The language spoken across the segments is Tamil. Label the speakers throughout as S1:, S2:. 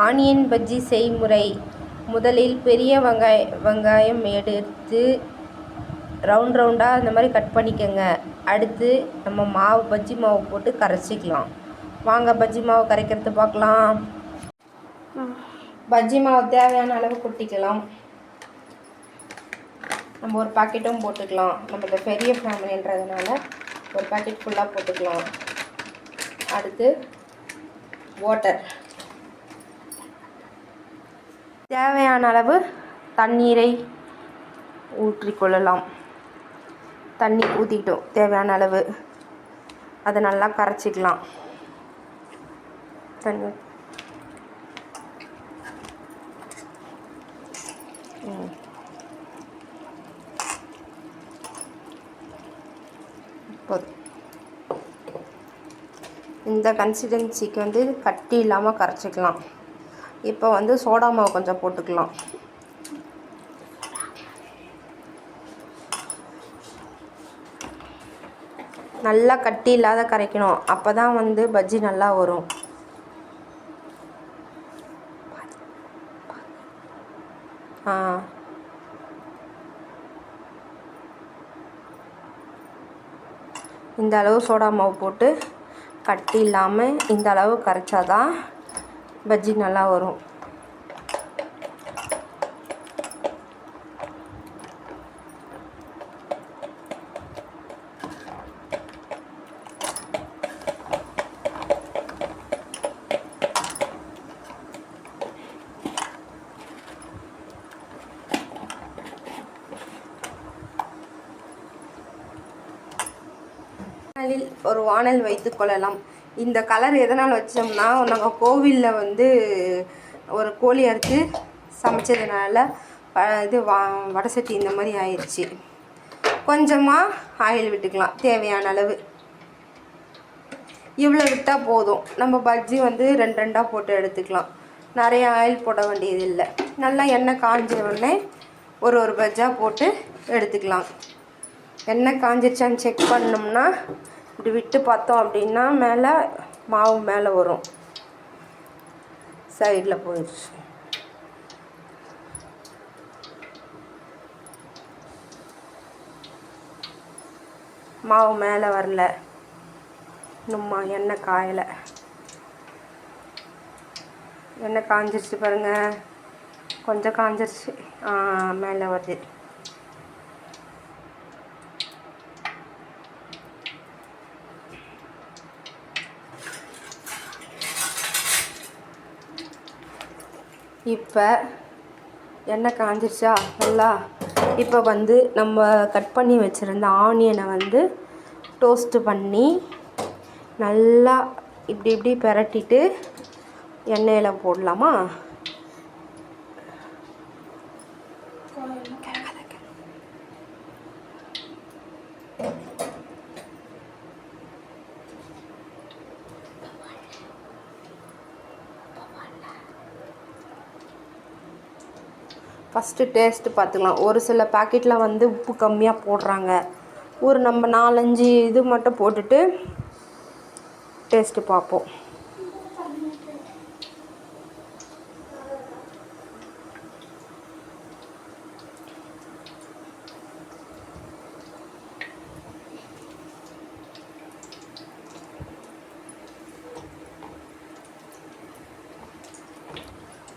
S1: ஆனியன் பஜ்ஜி செய்முறை. முதலில் பெரிய வெங்காயம் எடுத்து ரவுண்டாக அந்த மாதிரி கட் பண்ணிக்கோங்க. அடுத்து நம்ம பஜ்ஜி மாவு போட்டு கரைச்சிக்கலாம். வாங்க பஜ்ஜி மாவு கரைக்கிறது பார்க்கலாம். பஜ்ஜி மாவு தேவையான அளவு கொட்டிக்கலாம். நம்ம ஒரு பாக்கெட்டும் போட்டுக்கலாம். நம்மளோட பெரிய ஃபேமிலின்றதுனால ஒரு பாக்கெட் ஃபுல்லாக போட்டுக்கலாம். அடுத்து வாட்டர், தேவையான அளவு தண்ணீரை ஊற்றிக்கொள்ளலாம். தண்ணி ஊற்றிக்கிட்டோம் தேவையான அளவு. அதை நல்லா கரைச்சிக்கலாம். தண்ணி இந்த கன்சிஸ்டன்சிக்கு கட்டி இல்லாமல் கரைச்சிக்கலாம். இப்போ சோடா மாவு கொஞ்சம் போட்டுக்கலாம். நல்லா கட்டி இல்லாத கரைக்கணும். அப்போ தான் பஜ்ஜி நல்லா வரும். இந்த அளவு சோடா மாவு போட்டு கட்டி இல்லாமல் இந்த அளவு கரைச்சாதான் பஜ்ஜி நல்லா வரும். ஒரு வானல் வைத்து கொள்ளலாம். இந்த கலர் எதனால் வச்சோம்னா, நாங்கள் கோவிலில் ஒரு கோழி அறுத்து சமைச்சதுனால வடை சட்டி இந்த மாதிரி ஆயிடுச்சு. கொஞ்சமாக ஆயில் விட்டுக்கலாம் தேவையான அளவு. இவ்வளோ விட்டால் போதும். நம்ம பஜ்ஜி ரெண்டு ரெண்டாக போட்டு எடுத்துக்கலாம். நிறைய ஆயில் போட வேண்டியது இல்லை. நல்லா எண்ணெய் காஞ்ச உடனே ஒரு பஜ்ஜாக போட்டு எடுத்துக்கலாம். எண்ணெய் காஞ்சிருச்சான்னு செக் பண்ணோம்னா இப்படி விட்டு பார்த்தோம் அப்படின்னா மேலே மாவு மேலே வரும். சைடில் போயிடுச்சு. மாவு மேலே வரல, இன்னும்மா எண்ணெய் காயலை. எண்ணெய் காஞ்சிருச்சு பாருங்கள், கொஞ்சம் காஞ்சிருச்சு. மேலே வருது. இப்போ எண்ணெய் காஞ்சிருச்சா நல்லா. இப்போ நம்ம கட் பண்ணி வச்சுருந்த ஆனியனை டோஸ்ட்டு பண்ணி நல்லா இப்படி பிரட்டிட்டு எண்ணெயில் போடலாமா? ஃபஸ்ட்டு டேஸ்ட்டு பார்த்துக்கலாம். ஒரு சில பாக்கெட்டில் உப்பு கம்மியாக போடுறாங்க. நம்ம 4-5 இது மட்டும் போட்டுட்டு டேஸ்ட்டு பார்ப்போம்.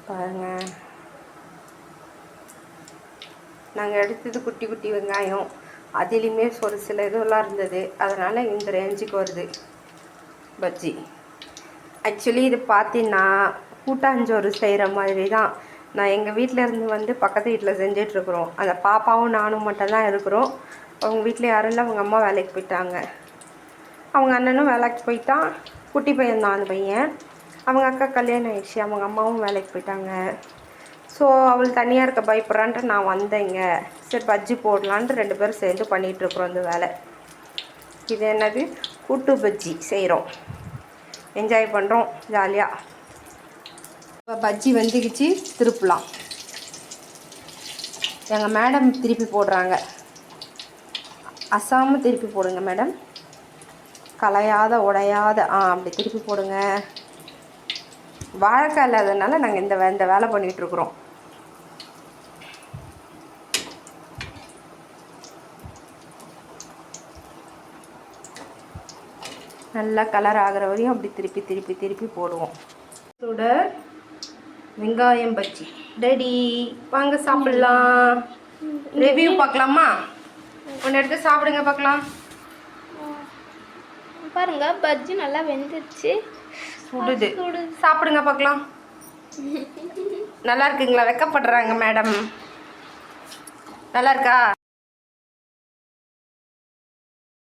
S1: பாருங்கள், நாங்கள் எடுத்தது குட்டி குட்டி வெங்காயம். அதிலையுமே ஒரு சில இதெல்லாம் இருந்தது. அதனால் இந்த ரேஞ்சுக்கு வருது பஜ்ஜி. ஆக்சுவலி இது பார்த்தீங்கன்னா கூட்டாஞ்சோறு செய்கிற மாதிரி தான். நான் எங்கள் வீட்டில் இருந்து பக்கத்து வீட்டில் செஞ்சிட்ருக்குறோம். அந்த பாப்பாவும் நானும் மட்டும்தான் இருக்கிறோம். அவங்க வீட்டில் யாரும் இல்லை. அவங்க அம்மா வேலைக்கு போயிட்டாங்க. அவங்க அண்ணனும் வேலைக்கு போயிட்டான். குட்டி பையன் தான் அந்த பையன். அவங்க அக்கா கல்யாணம் ஆயிடுச்சு. அவங்க அம்மாவும் வேலைக்கு போயிட்டாங்க. ஸோ அவள் தனியாக இருக்க பயப்படுறான்ட்டு நான் வந்தேங்க. சரி பஜ்ஜி போடலான்ட்டு 2 பேரும் சேர்ந்து பண்ணிகிட்ருக்குறோம் இந்த வேலை. இது என்னது, கூட்டு பஜ்ஜி செய்கிறோம். என்ஜாய் பண்ணுறோம் ஜாலியாக. இப்போ பஜ்ஜி வந்துக்கிச்சு, திருப்பலாம். எங்கள் மேடம் திருப்பி போடுறாங்க. அசாமல் திருப்பி போடுங்க மேடம். கலையாத உடையாத அப்படி திருப்பி போடுங்க. வாழைக்காய் இல்லாததுனால நாங்கள் இந்த வேலை பண்ணிகிட்ருக்குறோம். நல்லா கலர் ஆகிற வரையும் அப்படி திருப்பி போடுவோம். இதோட வெங்காயம் பஜ்ஜி ரெடி. வாங்க சாப்பிட்லாம். ரிவ்யூ பார்க்கலாமா? ஒன்று எடுத்து சாப்பிடுங்க பார்க்கலாம்.
S2: பாருங்க பஜ்ஜி நல்லா வெந்துருச்சு.
S1: சுடுது. சாப்பிடுங்க பார்க்கலாம். நல்லா இருக்குங்களா? வெக்கப்படுறாங்க மேடம். நல்லா இருக்கா?